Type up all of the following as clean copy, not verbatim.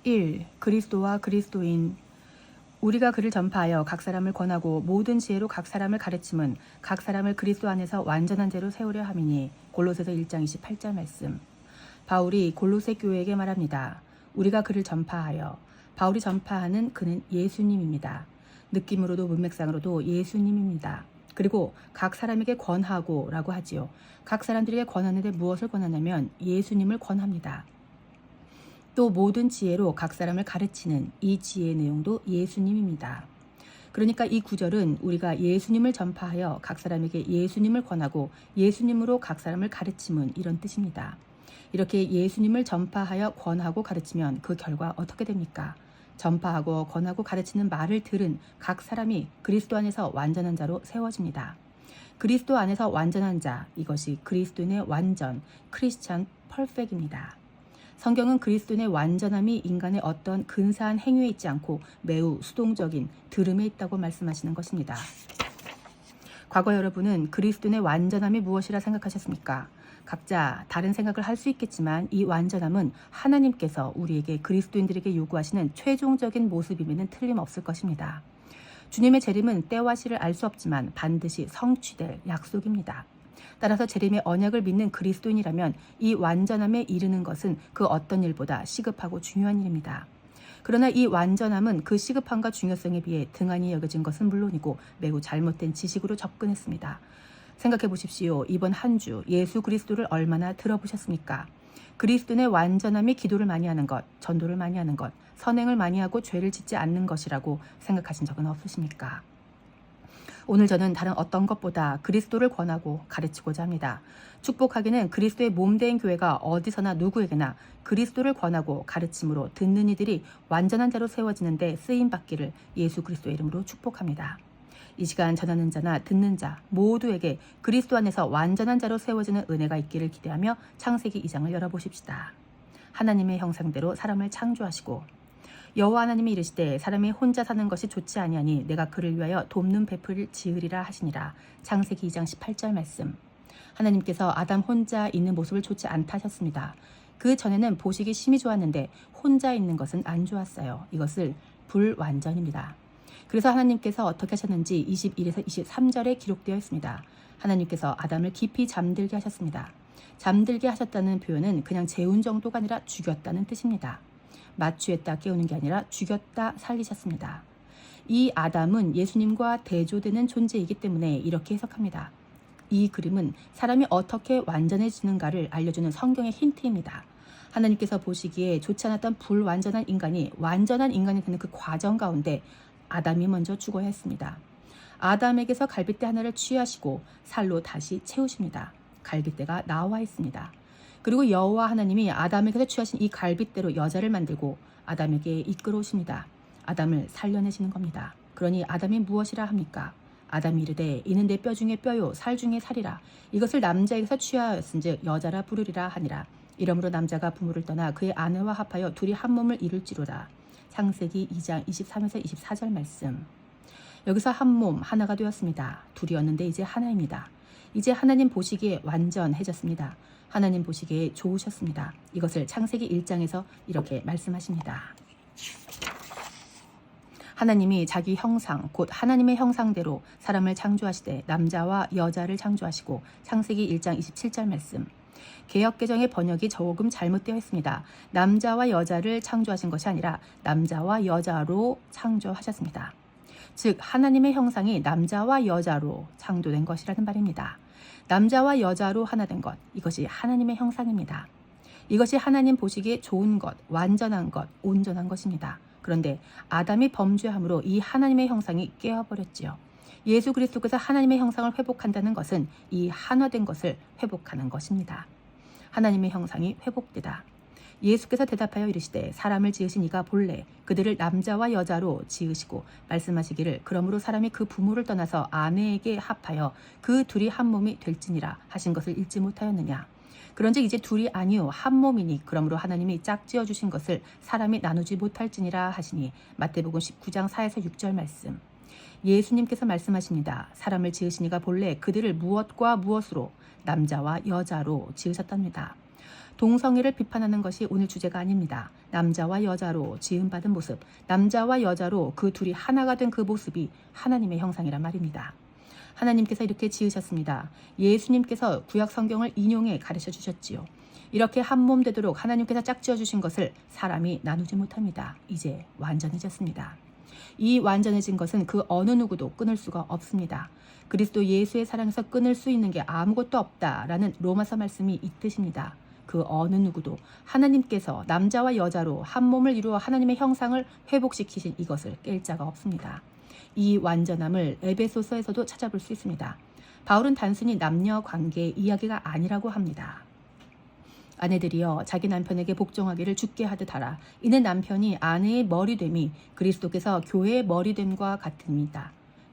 1. 그리스도와 그리스도인. 우리가 그를 전파하여 각 사람을 권하고 모든 지혜로 각 사람을 가르침은 각 사람을 그리스도 안에서 완전한 자로 세우려 함이니. 골로새서 1장 28절 말씀. 바울이 골로새 교회에게 말합니다. 우리가 그를 전파하여. 바울이 전파하는 그는 예수님입니다. 느낌으로도 문맥상으로도 예수님입니다. 그리고 각 사람에게 권하고 라고 하지요. 각 사람들에게 권하는데 무엇을 권하냐면 예수님을 권합니다. 또 모든 지혜로 각 사람을 가르치는 이 지혜의 내용도 예수님입니다. 그러니까 이 구절은 우리가 예수님을 전파하여 각 사람에게 예수님을 권하고 예수님으로 각 사람을 가르침은 이런 뜻입니다. 이렇게 예수님을 전파하여 권하고 가르치면 그 결과 어떻게 됩니까? 전파하고 권하고 가르치는 말을 들은 각 사람이 그리스도 안에서 완전한 자로 세워집니다. 그리스도 안에서 완전한 자, 이것이 그리스도인의 완전, 크리스찬 퍼펙트입니다. 성경은 그리스도인의 완전함이 인간의 어떤 근사한 행위에 있지 않고 매우 수동적인 들음에 있다고 말씀하시는 것입니다. 과거 여러분은 그리스도인의 완전함이 무엇이라 생각하셨습니까? 각자 다른 생각을 할 수 있겠지만 이 완전함은 하나님께서 우리에게 그리스도인들에게 요구하시는 최종적인 모습임에는 틀림없을 것입니다. 주님의 재림은 때와 시를 알 수 없지만 반드시 성취될 약속입니다. 따라서 재림의 언약을 믿는 그리스도인이라면 이 완전함에 이르는 것은 그 어떤 일보다 시급하고 중요한 일입니다. 그러나 이 완전함은 그 시급함과 중요성에 비해 등한히 여겨진 것은 물론이고 매우 잘못된 지식으로 접근했습니다. 생각해 보십시오. 이번 한 주 예수 그리스도를 얼마나 들어보셨습니까? 그리스도인의 완전함이 기도를 많이 하는 것, 전도를 많이 하는 것, 선행을 많이 하고 죄를 짓지 않는 것이라고 생각하신 적은 없으십니까? 오늘 저는 다른 어떤 것보다 그리스도를 권하고 가르치고자 합니다. 축복하기는 그리스도의 몸된 교회가 어디서나 누구에게나 그리스도를 권하고 가르침으로 듣는 이들이 완전한 자로 세워지는데 쓰임받기를 예수 그리스도의 이름으로 축복합니다. 이 시간 전하는 자나 듣는 자 모두에게 그리스도 안에서 완전한 자로 세워지는 은혜가 있기를 기대하며 창세기 2장을 열어보십시다. 하나님의 형상대로 사람을 창조하시고 여호와 하나님이 이르시되 사람이 혼자 사는 것이 좋지 아니하니 내가 그를 위하여 돕는 베풀을 지으리라 하시니라. 창세기 2장 18절 말씀. 하나님께서 아담 혼자 있는 모습을 좋지 않다 하셨습니다. 그 전에는 보시기 심히 좋았는데 혼자 있는 것은 안 좋았어요. 이것을 불완전입니다. 그래서 하나님께서 어떻게 하셨는지 21에서 23절에 기록되어 있습니다. 하나님께서 아담을 깊이 잠들게 하셨습니다. 잠들게 하셨다는 표현은 그냥 재운 정도가 아니라 죽였다는 뜻입니다. 마취했다 깨우는 게 아니라 죽였다 살리셨습니다. 이 아담은 예수님과 대조되는 존재이기 때문에 이렇게 해석합니다. 이 그림은 사람이 어떻게 완전해지는가를 알려주는 성경의 힌트입니다. 하나님께서 보시기에 좋지 않았던 불완전한 인간이 완전한 인간이 되는 그 과정 가운데 아담이 먼저 죽어야 했습니다. 아담에게서 갈빗대 하나를 취하시고 살로 다시 채우십니다. 갈빗대가 나와 있습니다. 그리고 여호와 하나님이 아담에게서 취하신 이 갈빗대로 여자를 만들고 아담에게 이끌어오십니다. 아담을 살려내시는 겁니다. 그러니 아담이 무엇이라 합니까? 아담이 이르되 이는 내 뼈 중에 뼈요 살 중에 살이라. 이것을 남자에게서 취하였은즉 여자라 부르리라 하니라. 이러므로 남자가 부모를 떠나 그의 아내와 합하여 둘이 한 몸을 이룰지로다. 창세기 2장 23에서 24절 말씀. 여기서 한 몸 하나가 되었습니다. 둘이었는데 이제 하나입니다. 이제 하나님 보시기에 완전해졌습니다. 하나님 보시기에 좋으셨습니다. 이것을 창세기 1장에서 이렇게 말씀하십니다. 하나님이 자기 형상, 곧 하나님의 형상대로 사람을 창조하시되 남자와 여자를 창조하시고 창세기 1장 27절 말씀. 개역개정의 번역이 조금 잘못되어 있습니다. 남자와 여자를 창조하신 것이 아니라 남자와 여자로 창조하셨습니다. 즉 하나님의 형상이 남자와 여자로 창조된 것이라는 말입니다. 남자와 여자로 하나 된 것, 이것이 하나님의 형상입니다. 이것이 하나님 보시기에 좋은 것, 완전한 것, 온전한 것입니다. 그런데 아담이 범죄함으로 이 하나님의 형상이 깨어버렸지요. 예수 그리스도께서 하나님의 형상을 회복한다는 것은 이 하나된 것을 회복하는 것입니다. 하나님의 형상이 회복되다. 예수께서 대답하여 이르시되 사람을 지으신 이가 본래 그들을 남자와 여자로 지으시고 말씀하시기를 그러므로 사람이 그 부모를 떠나서 아내에게 합하여 그 둘이 한 몸이 될지니라 하신 것을 읽지 못하였느냐. 그런즉 이제 둘이 아니요 한 몸이니 그러므로 하나님이 짝지어 주신 것을 사람이 나누지 못할지니라 하시니. 마태복음 19장 4에서 6절 말씀. 예수님께서 말씀하십니다. 사람을 지으신 이가 본래 그들을 무엇과 무엇으로 남자와 여자로 지으셨답니다. 동성애를 비판하는 것이 오늘 주제가 아닙니다. 남자와 여자로 지음받은 모습, 남자와 여자로 그 둘이 하나가 된 그 모습이 하나님의 형상이란 말입니다. 하나님께서 이렇게 지으셨습니다. 예수님께서 구약 성경을 인용해 가르쳐 주셨지요. 이렇게 한 몸 되도록 하나님께서 짝지어 주신 것을 사람이 나누지 못합니다. 이제 완전해졌습니다. 이 완전해진 것은 그 어느 누구도 끊을 수가 없습니다. 그리스도 예수의 사랑에서 끊을 수 있는 게 아무것도 없다라는 로마서 말씀이 이 뜻입니다. 그 어느 누구도 하나님께서 남자와 여자로 한 몸을 이루어 하나님의 형상을 회복시키신 이것을 깰 자가 없습니다. 이 완전함을 에베소서에서도 찾아볼 수 있습니다. 바울은 단순히 남녀 관계의 이야기가 아니라고 합니다. 아내들이여 자기 남편에게 복종하기를 주께 하듯 하라. 이는 남편이 아내의 머리됨이 그리스도께서 교회의 머리됨과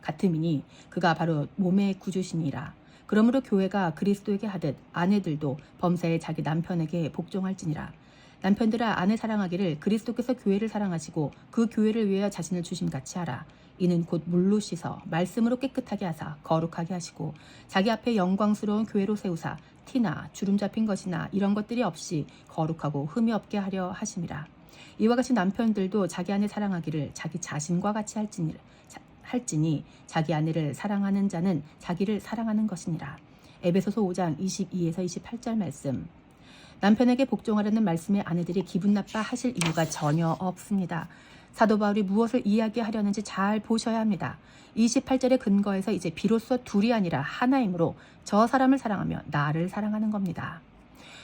같음이니 그가 바로 몸의 구주시니라. 그러므로 교회가 그리스도에게 하듯 아내들도 범사에 자기 남편에게 복종할지니라. 남편들아 아내 사랑하기를 그리스도께서 교회를 사랑하시고 그 교회를 위하여 자신을 주심같이 하라. 이는 곧 물로 씻어 말씀으로 깨끗하게 하사 거룩하게 하시고 자기 앞에 영광스러운 교회로 세우사 티나 주름 잡힌 것이나 이런 것들이 없이 거룩하고 흠이 없게 하려 하심이라. 이와 같이 남편들도 자기 아내 사랑하기를 자기 자신과 같이 할지니 자기 아내를 사랑하는 자는 자기를 사랑하는 것이니라. 에베소서 5장 22에서 28절 말씀. 남편에게 복종하려는 말씀에 아내들이 기분 나빠 하실 이유가 전혀 없습니다. 사도 바울이 무엇을 이야기하려는지 잘 보셔야 합니다. 28절의 근거에서 이제 비로소 둘이 아니라 하나이므로 저 사람을 사랑하며 나를 사랑하는 겁니다.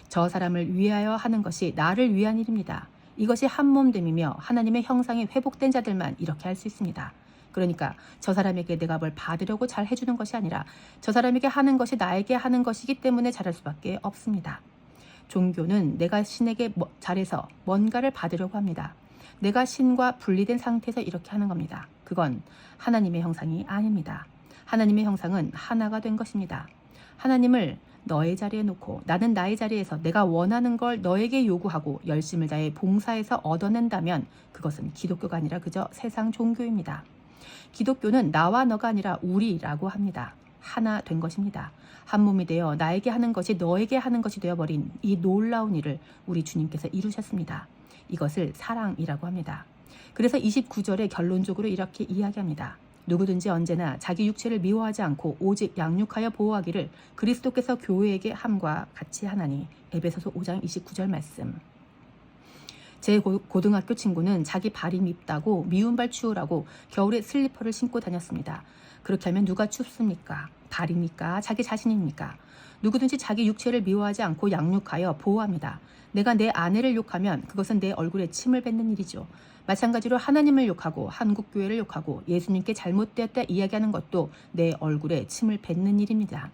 저 사람을 위하여 하는 것이 나를 위한 일입니다. 이것이 한 몸됨이며 하나님의 형상이 회복된 자들만 이렇게 할 수 있습니다. 그러니까 저 사람에게 내가 뭘 받으려고 잘 해주는 것이 아니라 저 사람에게 하는 것이 나에게 하는 것이기 때문에 잘할 수밖에 없습니다. 종교는 내가 신에게 잘해서 뭔가를 받으려고 합니다. 내가 신과 분리된 상태에서 이렇게 하는 겁니다. 그건 하나님의 형상이 아닙니다. 하나님의 형상은 하나가 된 것입니다. 하나님을 너의 자리에 놓고 나는 나의 자리에서 내가 원하는 걸 너에게 요구하고 열심을 다해 봉사해서 얻어낸다면 그것은 기독교가 아니라 그저 세상 종교입니다. 기독교는 나와 너가 아니라 우리라고 합니다. 하나 된 것입니다. 한 몸이 되어 나에게 하는 것이 너에게 하는 것이 되어버린 이 놀라운 일을 우리 주님께서 이루셨습니다. 이것을 사랑이라고 합니다. 그래서 29절에 결론적으로 이렇게 이야기합니다. 누구든지 언제나 자기 육체를 미워하지 않고 오직 양육하여 보호하기를 그리스도께서 교회에게 함과 같이 하나니. 에베소서 5장 29절 말씀. 제 고등학교 친구는 자기 발이 밉다고 미운 발 치우라고 겨울에 슬리퍼를 신고 다녔습니다. 그렇게 하면 누가 춥습니까? 발입니까? 자기 자신입니까? 누구든지 자기 육체를 미워하지 않고 양육하여 보호합니다. 내가 내 아내를 욕하면 그것은 내 얼굴에 침을 뱉는 일이죠. 마찬가지로 하나님을 욕하고 한국교회를 욕하고 예수님께 잘못되었다 이야기하는 것도 내 얼굴에 침을 뱉는 일입니다.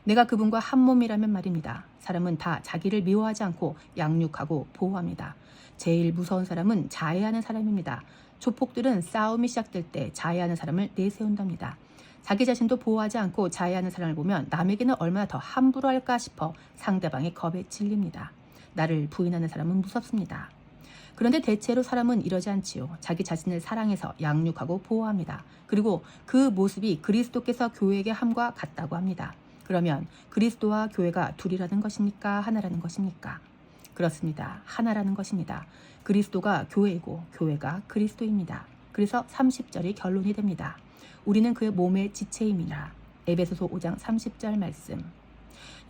내가 그분과 한 몸이라면 말입니다. 사람은 다 자기를 미워하지 않고 양육하고 보호합니다. 제일 무서운 사람은 자해하는 사람입니다. 조폭들은 싸움이 시작될 때 자해하는 사람을 내세운답니다. 자기 자신도 보호하지 않고 자해하는 사람을 보면 남에게는 얼마나 더 함부로 할까 싶어 상대방의 겁에 질립니다. 나를 부인하는 사람은 무섭습니다. 그런데 대체로 사람은 이러지 않지요. 자기 자신을 사랑해서 양육하고 보호합니다. 그리고 그 모습이 그리스도께서 교회에게 함과 같다고 합니다. 그러면 그리스도와 교회가 둘이라는 것입니까? 하나라는 것입니까? 그렇습니다. 하나라는 것입니다. 그리스도가 교회이고 교회가 그리스도입니다. 그래서 30절이 결론이 됩니다. 우리는 그의 몸의 지체임이라. 에베소서 5장 30절 말씀.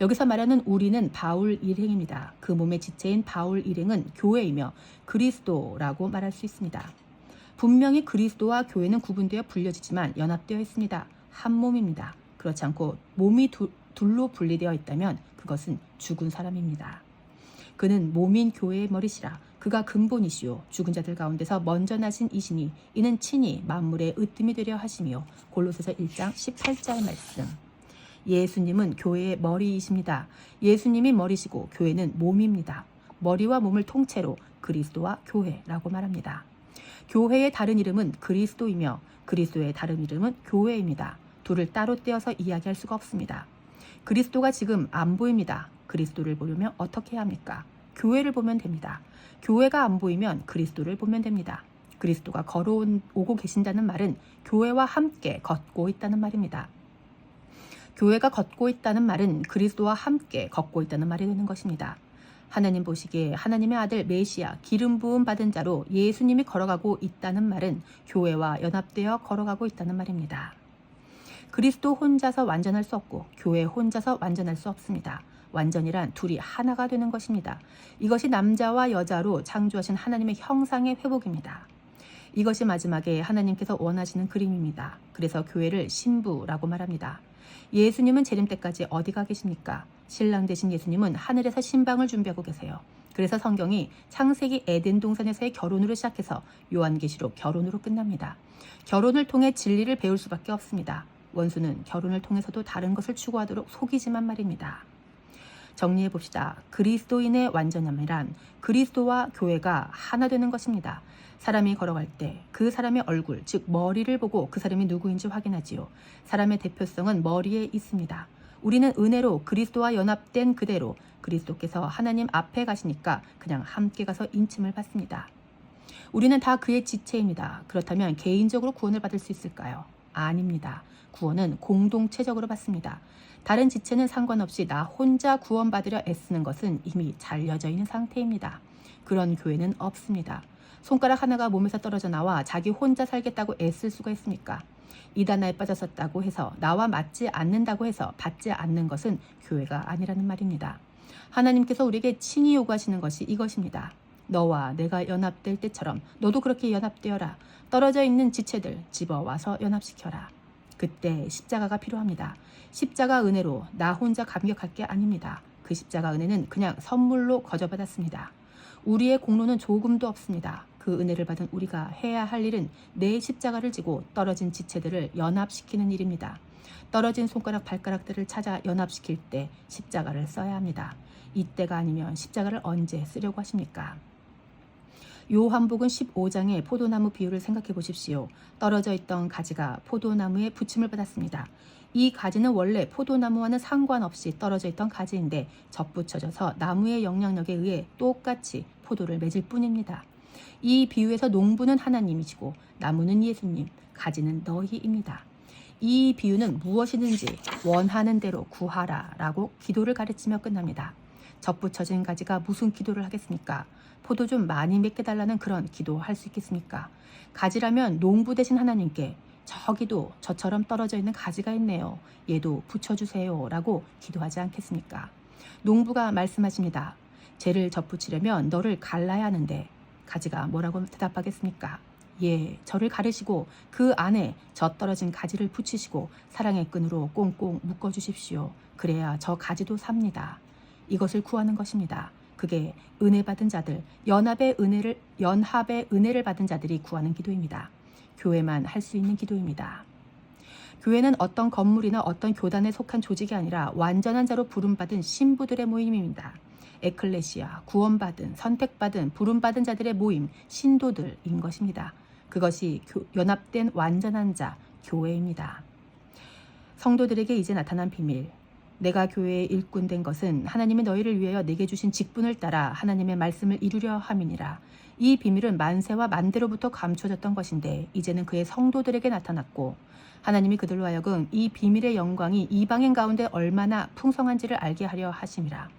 여기서 말하는 우리는 바울 일행입니다. 그 몸의 지체인 바울 일행은 교회이며 그리스도라고 말할 수 있습니다. 분명히 그리스도와 교회는 구분되어 분려지지만 연합되어 있습니다. 한 몸입니다. 그렇지 않고 몸이 둘로 분리되어 있다면 그것은 죽은 사람입니다. 그는 몸인 교회의 머리시라. 그가 근본이시요 죽은 자들 가운데서 먼저 나신 이시니 이는 친히 만물의 으뜸이 되려 하시며. 골로새서 1장 18절 말씀. 예수님은 교회의 머리이십니다. 예수님이 머리시고 교회는 몸입니다. 머리와 몸을 통째로 그리스도와 교회라고 말합니다. 교회의 다른 이름은 그리스도이며 그리스도의 다른 이름은 교회입니다. 둘을 따로 떼어서 이야기할 수가 없습니다. 그리스도가 지금 안 보입니다. 그리스도를 보려면 어떻게 해야 합니까? 교회를 보면 됩니다. 교회가 안 보이면 그리스도를 보면 됩니다. 그리스도가 오고 계신다는 말은 교회와 함께 걷고 있다는 말입니다. 교회가 걷고 있다는 말은 그리스도와 함께 걷고 있다는 말이 되는 것입니다. 하나님 보시기에 하나님의 아들 메시아 기름 부음 받은 자로 예수님이 걸어가고 있다는 말은 교회와 연합되어 걸어가고 있다는 말입니다. 그리스도 혼자서 완전할 수 없고 교회 혼자서 완전할 수 없습니다. 완전이란 둘이 하나가 되는 것입니다. 이것이 남자와 여자로 창조하신 하나님의 형상의 회복입니다. 이것이 마지막에 하나님께서 원하시는 그림입니다. 그래서 교회를 신부라고 말합니다. 예수님은 재림 때까지 어디가 계십니까? 신랑 되신 예수님은 하늘에서 신방을 준비하고 계세요. 그래서 성경이 창세기 에덴 동산에서의 결혼으로 시작해서 요한계시록 결혼으로 끝납니다. 결혼을 통해 진리를 배울 수밖에 없습니다. 원수는 결혼을 통해서도 다른 것을 추구하도록 속이지만 말입니다. 정리해 봅시다. 그리스도인의 완전함이란 그리스도와 교회가 하나 되는 것입니다. 사람이 걸어갈 때 그 사람의 얼굴, 즉 머리를 보고 그 사람이 누구인지 확인하지요. 사람의 대표성은 머리에 있습니다. 우리는 은혜로 그리스도와 연합된 그대로 그리스도께서 하나님 앞에 가시니까 그냥 함께 가서 인침을 받습니다. 우리는 다 그의 지체입니다. 그렇다면 개인적으로 구원을 받을 수 있을까요? 아닙니다. 구원은 공동체적으로 받습니다. 다른 지체는 상관없이 나 혼자 구원받으려 애쓰는 것은 이미 잘려져 있는 상태입니다. 그런 교회는 없습니다. 손가락 하나가 몸에서 떨어져 나와 자기 혼자 살겠다고 애쓸 수가 있습니까? 이단화에 빠졌었다고 해서 나와 맞지 않는다고 해서 받지 않는 것은 교회가 아니라는 말입니다. 하나님께서 우리에게 친히 요구하시는 것이 이것입니다. 너와 내가 연합될 때처럼 너도 그렇게 연합되어라. 떨어져 있는 지체들 집어와서 연합시켜라. 그때 십자가가 필요합니다. 십자가 은혜로 나 혼자 감격할 게 아닙니다. 그 십자가 은혜는 그냥 선물로 거저받았습니다. 우리의 공로는 조금도 없습니다. 그 은혜를 받은 우리가 해야 할 일은 내 십자가를 지고 떨어진 지체들을 연합시키는 일입니다. 떨어진 손가락 발가락들을 찾아 연합시킬 때 십자가를 써야 합니다. 이때가 아니면 십자가를 언제 쓰려고 하십니까? 요한복음 15장의 포도나무 비유를 생각해 보십시오. 떨어져 있던 가지가 포도나무에 붙임을 받았습니다. 이 가지는 원래 포도나무와는 상관없이 떨어져 있던 가지인데 접붙여져서 나무의 영향력에 의해 똑같이 포도를 맺을 뿐입니다. 이 비유에서 농부는 하나님이시고 나무는 예수님, 가지는 너희입니다. 이 비유는 무엇이든지 원하는 대로 구하라 라고 기도를 가르치며 끝납니다. 접붙여진 가지가 무슨 기도를 하겠습니까? 포도 좀 많이 맺게 달라는 그런 기도할 수 있겠습니까? 가지라면 농부 되신 하나님께 저기도 저처럼 떨어져 있는 가지가 있네요. 얘도 붙여주세요 라고 기도하지 않겠습니까? 농부가 말씀하십니다. 쟤를 접붙이려면 너를 갈라야 하는데 가지가 뭐라고 대답하겠습니까? 예, 저를 가르시고 그 안에 저 떨어진 가지를 붙이시고 사랑의 끈으로 꽁꽁 묶어주십시오. 그래야 저 가지도 삽니다. 이것을 구하는 것입니다. 그게 은혜 받은 자들, 연합의 은혜를 받은 자들이 구하는 기도입니다. 교회만 할 수 있는 기도입니다. 교회는 어떤 건물이나 어떤 교단에 속한 조직이 아니라 완전한 자로 부름받은 신부들의 모임입니다. 에클레시아, 구원받은, 선택받은, 부름받은 자들의 모임, 신도들인 것입니다. 그것이 연합된 완전한 자, 교회입니다. 성도들에게 이제 나타난 비밀. 내가 교회의 일꾼 된 것은 하나님이 너희를 위하여 내게 주신 직분을 따라 하나님의 말씀을 이루려 함이니라. 이 비밀은 만세와 만대로부터 감춰졌던 것인데 이제는 그의 성도들에게 나타났고 하나님이 그들로 하여금 이 비밀의 영광이 이방인 가운데 얼마나 풍성한지를 알게 하려 하심이라.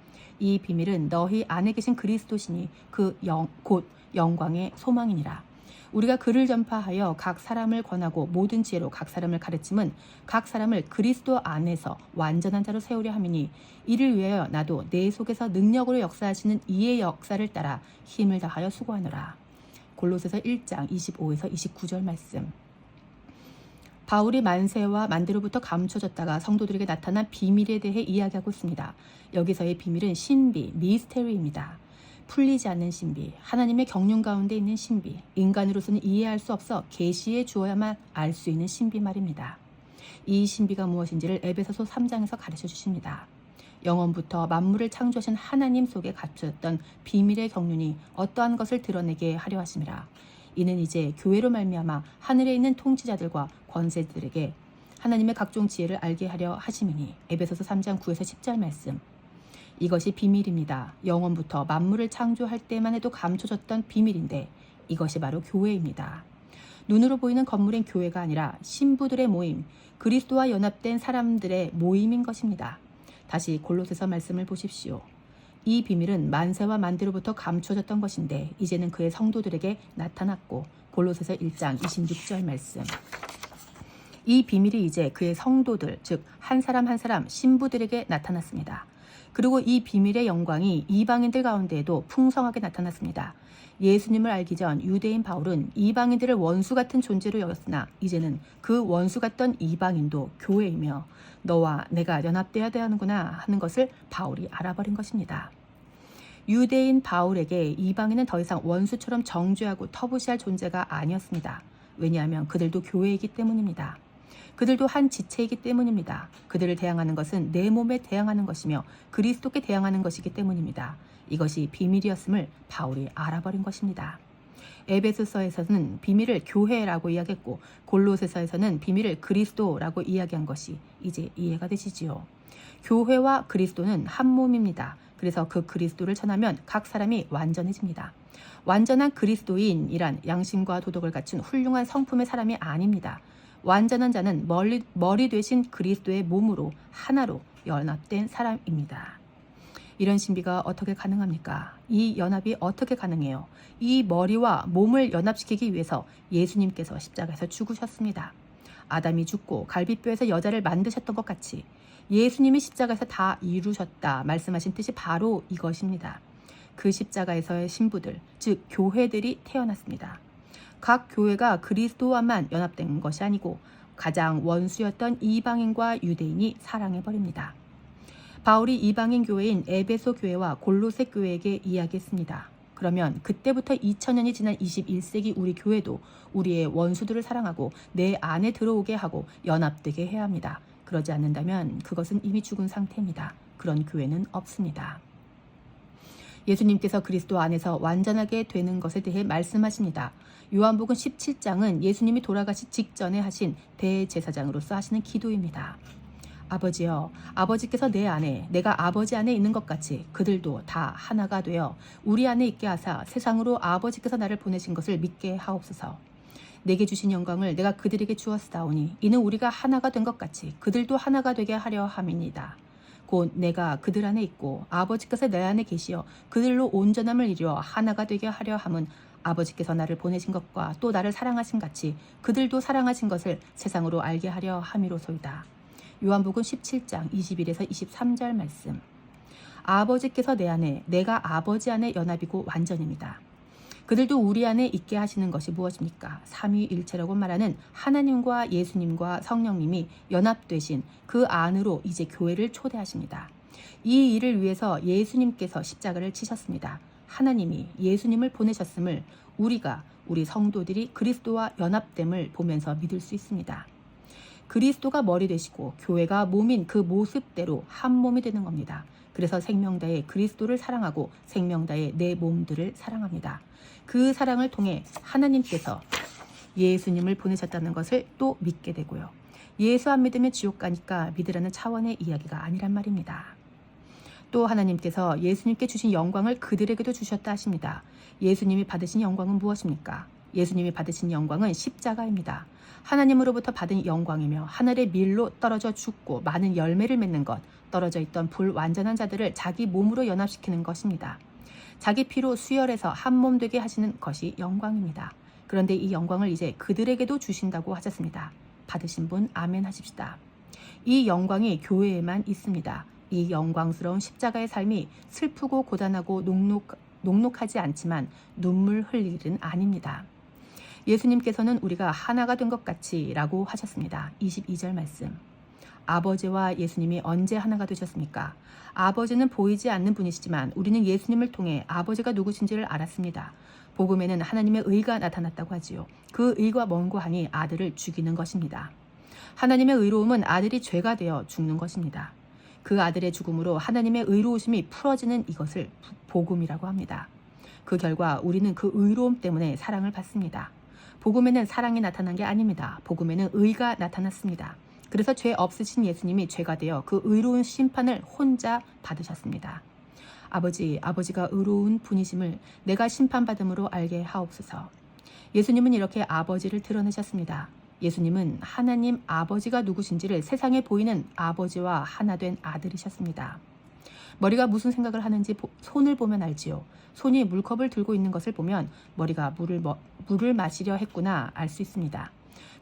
이 비밀은 너희 안에 계신 그리스도시니 곧 영광의 소망이니라. 우리가 그를 전파하여 각 사람을 권하고 모든 지혜로 각 사람을 가르침은 각 사람을 그리스도 안에서 완전한 자로 세우려 함이니 이를 위하여 나도 내 속에서 능력으로 역사하시는 이의 역사를 따라 힘을 다하여 수고하노라. 골로새서 1장 25에서 29절 말씀. 바울이 만세와 만대로부터 감춰졌다가 성도들에게 나타난 비밀에 대해 이야기하고 있습니다. 여기서의 비밀은 신비, 미스테리입니다. 풀리지 않는 신비, 하나님의 경륜 가운데 있는 신비, 인간으로서는 이해할 수 없어 계시해 주어야만 알 수 있는 신비 말입니다. 이 신비가 무엇인지를 에베소서 3장에서 가르쳐 주십니다. 영원부터 만물을 창조하신 하나님 속에 갇혔던 비밀의 경륜이 어떠한 것을 드러내게 하려 하심이라. 이는 이제 교회로 말미암아 하늘에 있는 통치자들과 권세들에게 하나님의 각종 지혜를 알게 하려 하심이니 에베소서 3장 9에서 10절 말씀. 이것이 비밀입니다. 영원부터 만물을 창조할 때만 해도 감춰졌던 비밀인데 이것이 바로 교회입니다. 눈으로 보이는 건물인 교회가 아니라 신부들의 모임, 그리스도와 연합된 사람들의 모임인 것입니다. 다시 골로새서 말씀을 보십시오. 이 비밀은 만세와 만대로부터 감추어졌던 것인데 이제는 그의 성도들에게 나타났고 골로새서 1장 26절 말씀. 이 비밀이 이제 그의 성도들, 즉 한 사람 한 사람 신부들에게 나타났습니다. 그리고 이 비밀의 영광이 이방인들 가운데에도 풍성하게 나타났습니다. 예수님을 알기 전 유대인 바울은 이방인들을 원수 같은 존재로 여겼으나 이제는 그 원수 같던 이방인도 교회이며 너와 내가 연합되어야 하는구나 하는 것을 바울이 알아버린 것입니다. 유대인 바울에게 이방인은 더 이상 원수처럼 정죄하고 터부시할 존재가 아니었습니다. 왜냐하면 그들도 교회이기 때문입니다. 그들도 한 지체이기 때문입니다. 그들을 대항하는 것은 내 몸에 대항하는 것이며 그리스도께 대항하는 것이기 때문입니다. 이것이 비밀이었음을 바울이 알아버린 것입니다. 에베소서에서는 비밀을 교회라고 이야기했고 골로새서에서는 비밀을 그리스도라고 이야기한 것이 이제 이해가 되시지요. 교회와 그리스도는 한 몸입니다. 그래서 그 그리스도를 전하면 각 사람이 완전해집니다. 완전한 그리스도인이란 양심과 도덕을 갖춘 훌륭한 성품의 사람이 아닙니다. 완전한 자는 머리 되신 그리스도의 몸으로 하나로 연합된 사람입니다. 이런 신비가 어떻게 가능합니까? 이 연합이 어떻게 가능해요? 이 머리와 몸을 연합시키기 위해서 예수님께서 십자가에서 죽으셨습니다. 아담이 죽고 갈비뼈에서 여자를 만드셨던 것 같이 예수님이 십자가에서 다 이루셨다 말씀하신 뜻이 바로 이것입니다. 그 십자가에서의 신부들, 즉 교회들이 태어났습니다. 각 교회가 그리스도와만 연합된 것이 아니고 가장 원수였던 이방인과 유대인이 사랑해버립니다. 바울이 이방인 교회인 에베소 교회와 골로새 교회에게 이야기했습니다. 그러면 그때부터 2000년이 지난 21세기 우리 교회도 우리의 원수들을 사랑하고 내 안에 들어오게 하고 연합되게 해야 합니다. 그러지 않는다면 그것은 이미 죽은 상태입니다. 그런 교회는 없습니다. 예수님께서 그리스도 안에서 완전하게 되는 것에 대해 말씀하십니다. 요한복음 17장은 예수님이 돌아가시 직전에 하신 대제사장으로서 하시는 기도입니다. 아버지여, 아버지께서 내 안에 내가 아버지 안에 있는 것 같이 그들도 다 하나가 되어 우리 안에 있게 하사 세상으로 아버지께서 나를 보내신 것을 믿게 하옵소서. 내게 주신 영광을 내가 그들에게 주었사오니 이는 우리가 하나가 된 것 같이 그들도 하나가 되게 하려 함이니이다. 곧 내가 그들 안에 있고 아버지께서 내 안에 계시어 그들로 온전함을 이루어 하나가 되게 하려 함은 아버지께서 나를 보내신 것과 또 나를 사랑하신 같이 그들도 사랑하신 것을 세상으로 알게 하려 함이로소이다. 요한복음 17장 21에서 23절 말씀. 아버지께서 내 안에, 내가 아버지 안에 연합이고 완전입니다. 그들도 우리 안에 있게 하시는 것이 무엇입니까? 삼위일체라고 말하는 하나님과 예수님과 성령님이 연합되신 그 안으로 이제 교회를 초대하십니다. 이 일을 위해서 예수님께서 십자가를 치셨습니다. 하나님이 예수님을 보내셨음을 우리 성도들이 그리스도와 연합됨을 보면서 믿을 수 있습니다. 그리스도가 머리 되시고 교회가 몸인 그 모습대로 한 몸이 되는 겁니다. 그래서 생명다에 그리스도를 사랑하고 생명다에 내 몸들을 사랑합니다. 그 사랑을 통해 하나님께서 예수님을 보내셨다는 것을 또 믿게 되고요. 예수 안 믿으면 지옥 가니까 믿으라는 차원의 이야기가 아니란 말입니다. 또 하나님께서 예수님께 주신 영광을 그들에게도 주셨다 하십니다. 예수님이 받으신 영광은 무엇입니까? 예수님이 받으신 영광은 십자가입니다. 하나님으로부터 받은 영광이며 하늘의 밀로 떨어져 죽고 많은 열매를 맺는 것, 떨어져 있던 불완전한 자들을 자기 몸으로 연합시키는 것입니다. 자기 피로 수혈해서 한 몸 되게 하시는 것이 영광입니다. 그런데 이 영광을 이제 그들에게도 주신다고 하셨습니다. 받으신 분 아멘 하십시다. 이 영광이 교회에만 있습니다. 이 영광스러운 십자가의 삶이 슬프고 고단하고 녹록하지 않지만 눈물 흘릴 일은 아닙니다. 예수님께서는 우리가 하나가 된 것 같이 라고 하셨습니다. 22절 말씀. 아버지와 예수님이 언제 하나가 되셨습니까? 아버지는 보이지 않는 분이시지만 우리는 예수님을 통해 아버지가 누구신지를 알았습니다. 복음에는 하나님의 의가 나타났다고 하지요. 그 의가 뭔고 하니 아들을 죽이는 것입니다. 하나님의 의로움은 아들이 죄가 되어 죽는 것입니다. 그 아들의 죽음으로 하나님의 의로우심이 풀어지는 이것을 복음이라고 합니다. 그 결과 우리는 그 의로움 때문에 사랑을 받습니다. 복음에는 사랑이 나타난 게 아닙니다. 복음에는 의가 나타났습니다. 그래서 죄 없으신 예수님이 죄가 되어 그 의로운 심판을 혼자 받으셨습니다. 아버지가 의로운 분이심을 내가 심판받음으로 알게 하옵소서. 예수님은 이렇게 아버지를 드러내셨습니다. 예수님은 하나님 아버지가 누구신지를 세상에 보이는 아버지와 하나 된 아들이셨습니다. 머리가 무슨 생각을 하는지 손을 보면 알지요. 손이 물컵을 들고 있는 것을 보면 머리가 물을 마시려 했구나 알 수 있습니다.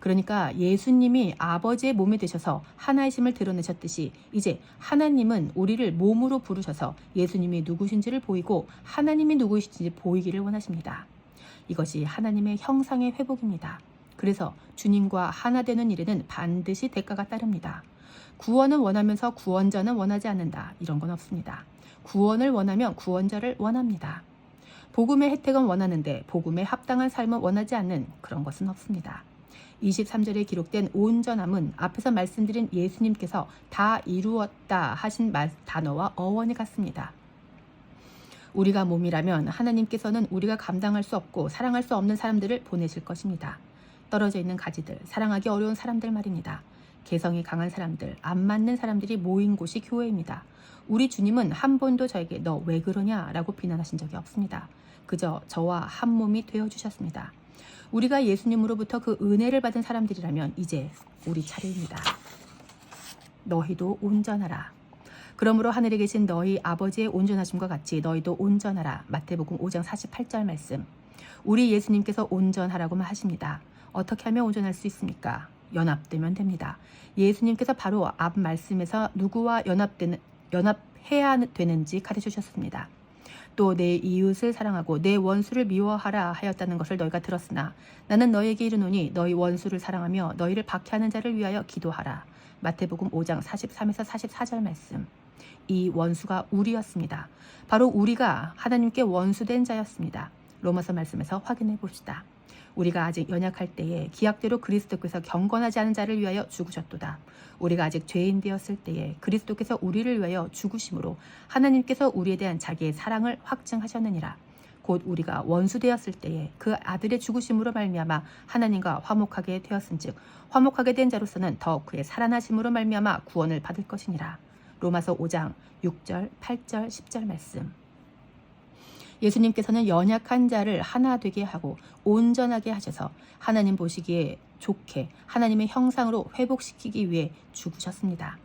그러니까 예수님이 아버지의 몸이 되셔서 하나이심을 드러내셨듯이 이제 하나님은 우리를 몸으로 부르셔서 예수님이 누구신지를 보이고 하나님이 누구신지 보이기를 원하십니다. 이것이 하나님의 형상의 회복입니다. 그래서 주님과 하나 되는 일에는 반드시 대가가 따릅니다. 구원은 원하면서 구원자는 원하지 않는다. 이런 건 없습니다. 구원을 원하면 구원자를 원합니다. 복음의 혜택은 원하는데 복음에 합당한 삶은 원하지 않는 그런 것은 없습니다. 23절에 기록된 온전함은 앞에서 말씀드린 예수님께서 다 이루었다 하신 단어와 어원이 같습니다. 우리가 몸이라면 하나님께서는 우리가 감당할 수 없고 사랑할 수 없는 사람들을 보내실 것입니다. 떨어져 있는 가지들, 사랑하기 어려운 사람들 말입니다. 개성이 강한 사람들, 안 맞는 사람들이 모인 곳이 교회입니다. 우리 주님은 한 번도 저에게 너 왜 그러냐 라고 비난하신 적이 없습니다. 그저 저와 한 몸이 되어주셨습니다. 우리가 예수님으로부터 그 은혜를 받은 사람들이라면 이제 우리 차례입니다. 너희도 온전하라. 그러므로 하늘에 계신 너희 아버지의 온전하심과 같이 너희도 온전하라. 마태복음 5장 48절 말씀. 우리 예수님께서 온전하라고만 하십니다. 어떻게 하면 온전할 수 있습니까? 연합되면 됩니다. 예수님께서 바로 앞 말씀에서 누구와 연합해야 되는지 가르쳐 주셨습니다. 또 내 이웃을 사랑하고 내 원수를 미워하라 하였다는 것을 너희가 들었으나 나는 너희에게 이르노니 너희 원수를 사랑하며 너희를 박해하는 자를 위하여 기도하라. 마태복음 5장 43에서 44절 말씀. 이 원수가 우리였습니다. 바로 우리가 하나님께 원수된 자였습니다. 로마서 말씀에서 확인해 봅시다. 우리가 아직 연약할 때에 기약대로 그리스도께서 경건하지 않은 자를 위하여 죽으셨도다. 우리가 아직 죄인 되었을 때에 그리스도께서 우리를 위하여 죽으심으로 하나님께서 우리에 대한 자기의 사랑을 확증하셨느니라. 곧 우리가 원수 되었을 때에 그 아들의 죽으심으로 말미암아 하나님과 화목하게 되었은즉 화목하게 된 자로서는 더 그의 살아나심으로 말미암아 구원을 받을 것이니라. 로마서 5장 6절, 8절, 10절 말씀. 예수님께서는 연약한 자를 하나 되게 하고 온전하게 하셔서 하나님 보시기에 좋게 하나님의 형상으로 회복시키기 위해 죽으셨습니다.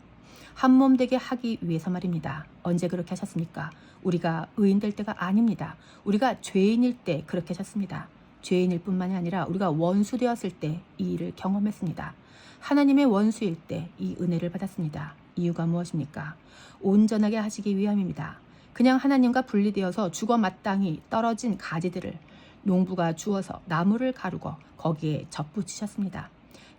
한 몸 되게 하기 위해서 말입니다. 언제 그렇게 하셨습니까? 우리가 의인 될 때가 아닙니다. 우리가 죄인일 때 그렇게 하셨습니다. 죄인일 뿐만이 아니라 우리가 원수 되었을 때 이 일을 경험했습니다. 하나님의 원수일 때 이 은혜를 받았습니다. 이유가 무엇입니까? 온전하게 하시기 위함입니다. 그냥 하나님과 분리되어서 죽어 마땅히 떨어진 가지들을 농부가 주워서 나무를 가루고 거기에 접붙이셨습니다.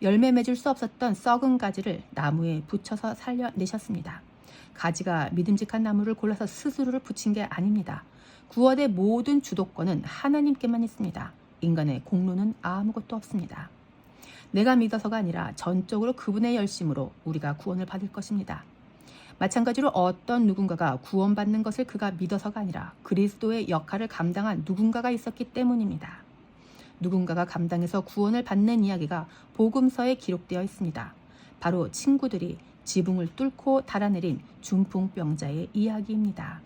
열매 맺을 수 없었던 썩은 가지를 나무에 붙여서 살려내셨습니다. 가지가 믿음직한 나무를 골라서 스스로를 붙인 게 아닙니다. 구원의 모든 주도권은 하나님께만 있습니다. 인간의 공로는 아무것도 없습니다. 내가 믿어서가 아니라 전적으로 그분의 열심으로 우리가 구원을 받을 것입니다. 마찬가지로 어떤 누군가가 구원받는 것을 그가 믿어서가 아니라 그리스도의 역할을 감당한 누군가가 있었기 때문입니다. 누군가가 감당해서 구원을 받는 이야기가 복음서에 기록되어 있습니다. 바로 친구들이 지붕을 뚫고 달아내린 중풍병자의 이야기입니다.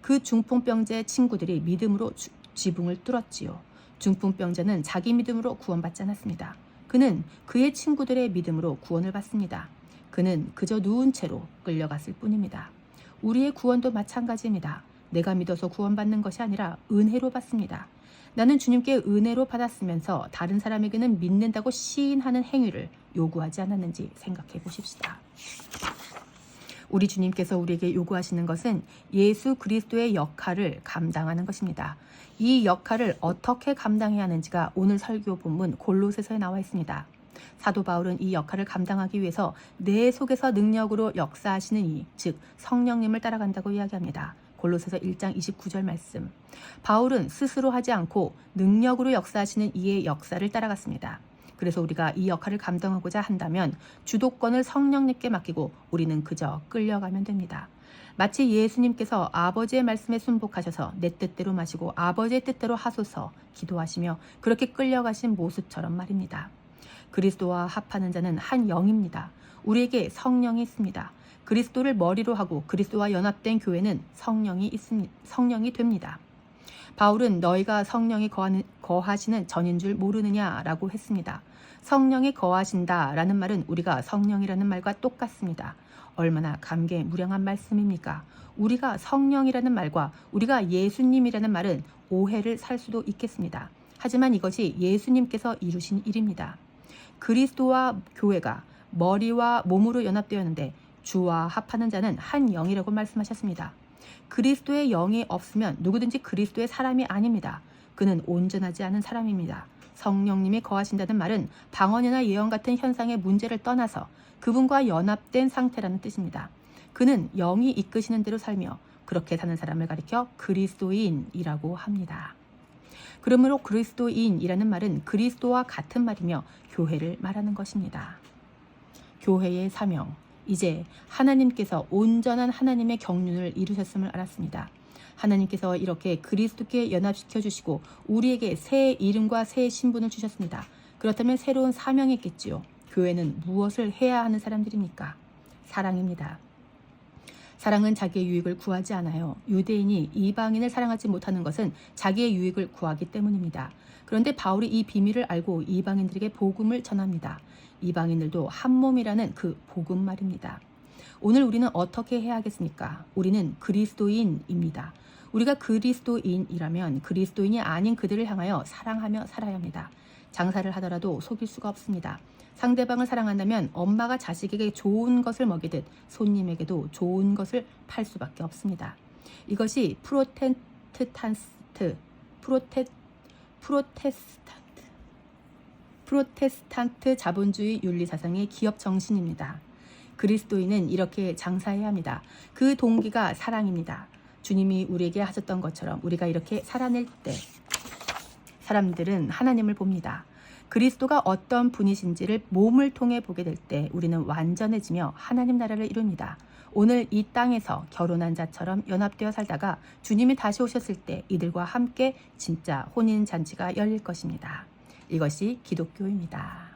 그 중풍병자의 친구들이 믿음으로 지붕을 뚫었지요. 중풍병자는 자기 믿음으로 구원받지 않았습니다. 그는 그의 친구들의 믿음으로 구원을 받습니다. 그는 그저 누운 채로 끌려갔을 뿐입니다. 우리의 구원도 마찬가지입니다. 내가 믿어서 구원받는 것이 아니라 은혜로 받습니다. 나는 주님께 은혜로 받았으면서 다른 사람에게는 믿는다고 시인하는 행위를 요구하지 않았는지 생각해 보십시다. 우리 주님께서 우리에게 요구하시는 것은 예수 그리스도의 역할을 감당하는 것입니다. 이 역할을 어떻게 감당해야 하는지가 오늘 설교 본문 골로새서에 나와 있습니다. 사도 바울은 이 역할을 감당하기 위해서 내 속에서 능력으로 역사하시는 이, 즉 성령님을 따라간다고 이야기합니다. 골로새서 1장 29절 말씀. 바울은 스스로 하지 않고 능력으로 역사하시는 이의 역사를 따라갔습니다. 그래서 우리가 이 역할을 감당하고자 한다면 주도권을 성령님께 맡기고 우리는 그저 끌려가면 됩니다. 마치 예수님께서 아버지의 말씀에 순복하셔서 내 뜻대로 마시고 아버지의 뜻대로 하소서 기도하시며 그렇게 끌려가신 모습처럼 말입니다. 그리스도와 합하는 자는 한 영입니다. 우리에게 성령이 있습니다. 그리스도를 머리로 하고 그리스도와 연합된 교회는 성령이 됩니다. 바울은 너희가 성령이 거하시는 전인 줄 모르느냐라고 했습니다. 성령이 거하신다라는 말은 우리가 성령이라는 말과 똑같습니다. 얼마나 감개무량한 말씀입니까? 우리가 성령이라는 말과 우리가 예수님이라는 말은 오해를 살 수도 있겠습니다. 하지만 이것이 예수님께서 이루신 일입니다. 그리스도와 교회가 머리와 몸으로 연합되었는데 주와 합하는 자는 한 영이라고 말씀하셨습니다. 그리스도의 영이 없으면 누구든지 그리스도의 사람이 아닙니다. 그는 온전하지 않은 사람입니다. 성령님이 거하신다는 말은 방언이나 예언 같은 현상의 문제를 떠나서 그분과 연합된 상태라는 뜻입니다. 그는 영이 이끄시는 대로 살며 그렇게 사는 사람을 가리켜 그리스도인이라고 합니다. 그러므로 그리스도인이라는 말은 그리스도와 같은 말이며 교회를 말하는 것입니다. 교회의 사명, 이제 하나님께서 온전한 하나님의 경륜을 이루셨음을 알았습니다. 하나님께서 이렇게 그리스도께 연합시켜 주시고 우리에게 새 이름과 새 신분을 주셨습니다. 그렇다면 새로운 사명이 있겠지요. 교회는 무엇을 해야 하는 사람들입니까? 사랑입니다. 사랑은 자기의 유익을 구하지 않아요. 유대인이 이방인을 사랑하지 못하는 것은 자기의 유익을 구하기 때문입니다. 그런데 바울이 이 비밀을 알고 이방인들에게 복음을 전합니다. 이방인들도 한 몸이라는 그 복음 말입니다. 오늘 우리는 어떻게 해야 하겠습니까? 우리는 그리스도인입니다. 우리가 그리스도인이라면 그리스도인이 아닌 그들을 향하여 사랑하며 살아야 합니다. 장사를 하더라도 속일 수가 없습니다. 상대방을 사랑한다면 엄마가 자식에게 좋은 것을 먹이듯 손님에게도 좋은 것을 팔 수밖에 없습니다. 이것이 프로테스탄트 자본주의 윤리사상의 기업 정신입니다. 그리스도인은 이렇게 장사해야 합니다. 그 동기가 사랑입니다. 주님이 우리에게 하셨던 것처럼 우리가 이렇게 살아낼 때 사람들은 하나님을 봅니다. 그리스도가 어떤 분이신지를 몸을 통해 보게 될 때 우리는 완전해지며 하나님 나라를 이룹니다. 오늘 이 땅에서 결혼한 자처럼 연합되어 살다가 주님이 다시 오셨을 때 이들과 함께 진짜 혼인잔치가 열릴 것입니다. 이것이 기독교입니다.